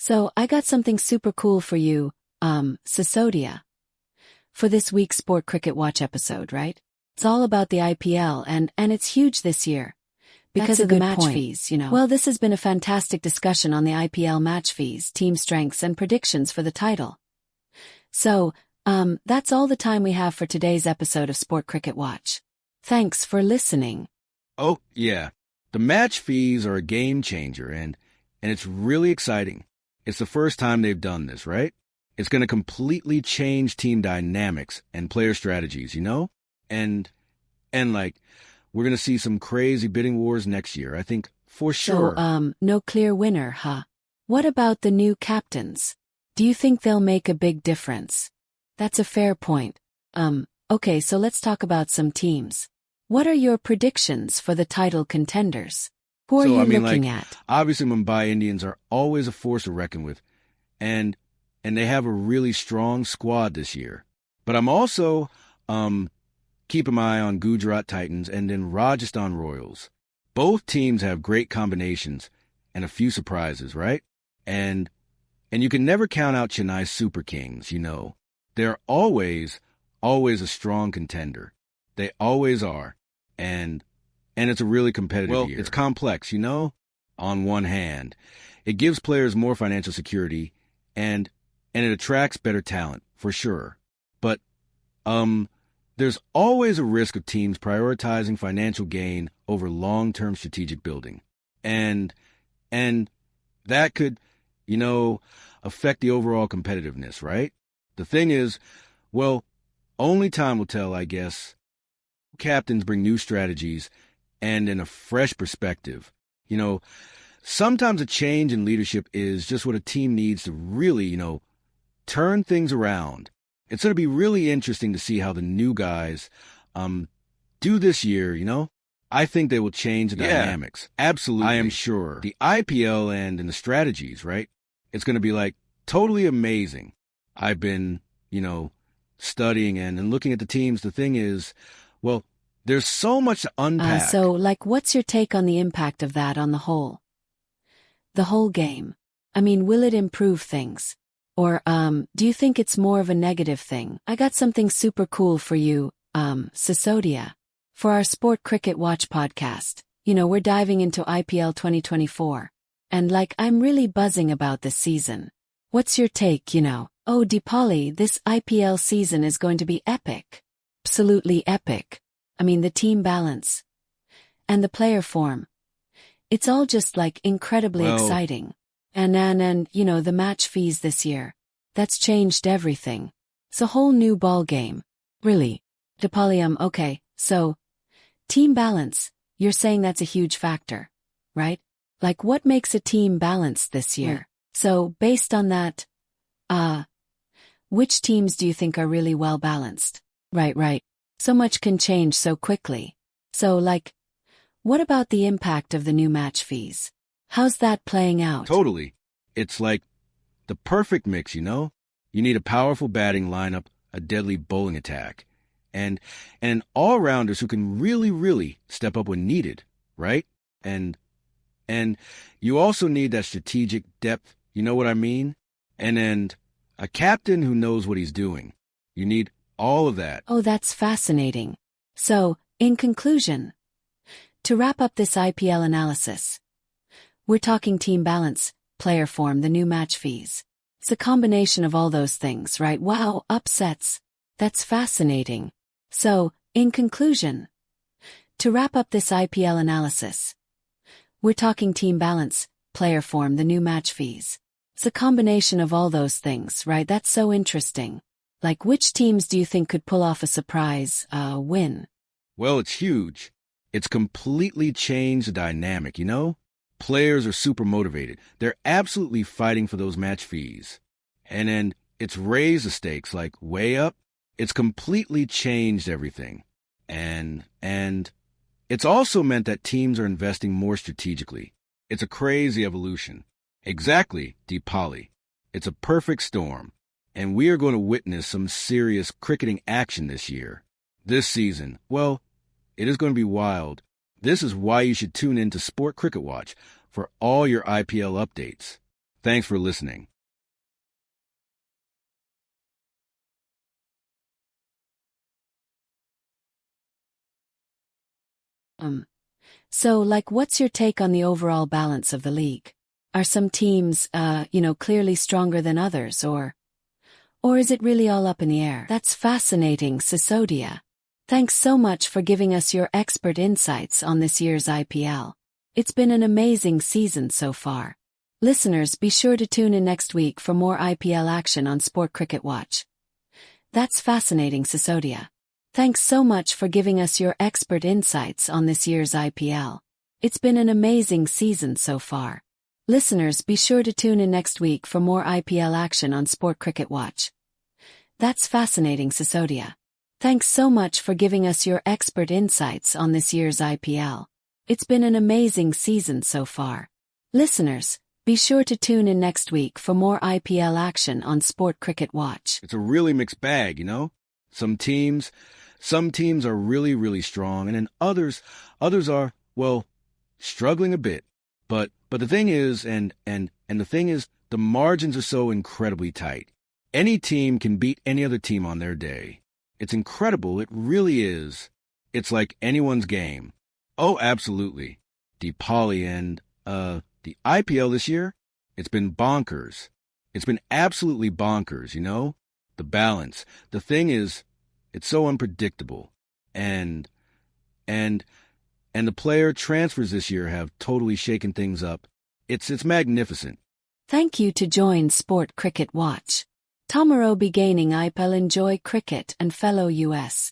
So I got something super cool for you, Sisodia, for this week's Sport Cricket Watch episode, right? It's all about the IPL and it's huge this year. Because of the match fees, you know. Well, this has been a fantastic discussion on the IPL match fees, team strengths, and predictions for the title. So, that's all the time we have for today's episode of Sport Cricket Watch. Thanks for listening. Oh, yeah. The match fees are a game changer, and it's really exciting. It's the first time they've done this, right? It's going to completely change team dynamics and player strategies, you know? And we're going to see some crazy bidding wars next year, I think, for sure. So, no clear winner, huh? What about the new captains? Do you think they'll make a big difference? That's a fair point. Okay, so let's talk about some teams. What are your predictions for the title contenders? Who are you looking at? Obviously, Mumbai Indians are always a force to reckon with, and they have a really strong squad this year. But I'm also, keep an eye on Gujarat Titans and then Rajasthan Royals. Both teams have great combinations and a few surprises, right? And you can never count out Chennai Super Kings, you know. They're always a strong contender. They always are. And it's a really competitive year. It's complex, you know? On one hand, it gives players more financial security and it attracts better talent, for sure. But, there's always a risk of teams prioritizing financial gain over long-term strategic building. And that could, you know, affect the overall competitiveness, right? The thing is, well, only time will tell, I guess. Captains bring new strategies and in a fresh perspective. You know, sometimes a change in leadership is just what a team needs to really, you know, turn things around. It's going to be really interesting to see how the new guys do this year, you know? I think they will change the dynamics. Absolutely. I am sure. The IPL and the strategies, right? It's going to be like totally amazing. I've been, you know, studying and looking at the teams. The thing is, well, there's so much to unpack. So, what's your take on the impact of that on the whole? The whole game. I mean, will it improve things? Or, do you think it's more of a negative thing? I got something super cool for you, Sisodia, for our Sport Cricket Watch podcast. You know, we're diving into IPL 2024. And I'm really buzzing about this season. What's your take, you know? Oh, Deepali, this IPL season is going to be epic. Absolutely epic. I mean, the team balance. And the player form. It's all just, incredibly exciting. And, you know, the match fees this year. That's changed everything. It's a whole new ball game. Really. Deepali, okay, so, team balance, you're saying that's a huge factor, right? What makes a team balanced this year? So, based on that, which teams do you think are really well balanced? Right. So much can change so quickly. So, what about the impact of the new match fees? How's that playing out? Totally. It's like the perfect mix, you know? You need a powerful batting lineup, a deadly bowling attack, and all-rounders who can really step up when needed, right? And you also need that strategic depth, you know what I mean? And a captain who knows what he's doing. You need all of that. Oh, that's fascinating. So, in conclusion, to wrap up this IPL analysis, we're talking team balance, player form, the new match fees. It's a combination of all those things, right? Wow, upsets. That's fascinating. So, in conclusion, to wrap up this IPL analysis, we're talking team balance, player form, the new match fees. It's a combination of all those things, right? That's so interesting. Which teams do you think could pull off a surprise, win? Well, it's huge. It's completely changed the dynamic, you know? Players are super motivated. They're absolutely fighting for those match fees. And then it's raised the stakes, way up. It's completely changed everything. And it's also meant that teams are investing more strategically. It's a crazy evolution. Exactly, Deepali. It's a perfect storm. And we are going to witness some serious cricketing action this year. This season, well, it is going to be wild. This is why you should tune in to Sport Cricket Watch for all your IPL updates. Thanks for listening. So, like, what's your take on the overall balance of the league? Are some teams, clearly stronger than others, or is it really all up in the air? That's fascinating, Sisodia. Thanks so much for giving us your expert insights on this year's IPL. It's been an amazing season so far. Listeners, be sure to tune in next week for more IPL action on Sport Cricket Watch. That's fascinating, Sisodia. Thanks so much for giving us your expert insights on this year's IPL. It's been an amazing season so far. Listeners, be sure to tune in next week for more IPL action on Sport Cricket Watch. That's fascinating, Sisodia. Thanks so much for giving us your expert insights on this year's IPL. It's been an amazing season so far. Listeners, be sure to tune in next week for more IPL action on Sport Cricket Watch. It's a really mixed bag, you know? Some teams are really, really strong, and then others are, well, struggling a bit. But the thing is, the margins are so incredibly tight. Any team can beat any other team on their day. It's incredible, it really is. It's like anyone's game. Oh, absolutely. Deepali and, the IPL this year, it's been bonkers. It's been absolutely bonkers, you know? The balance. The thing is, it's so unpredictable. And the player transfers this year have totally shaken things up. It's magnificent. Thank you to join Sport Cricket Watch. Tomorrow beginning IPL enjoy cricket and fellow US.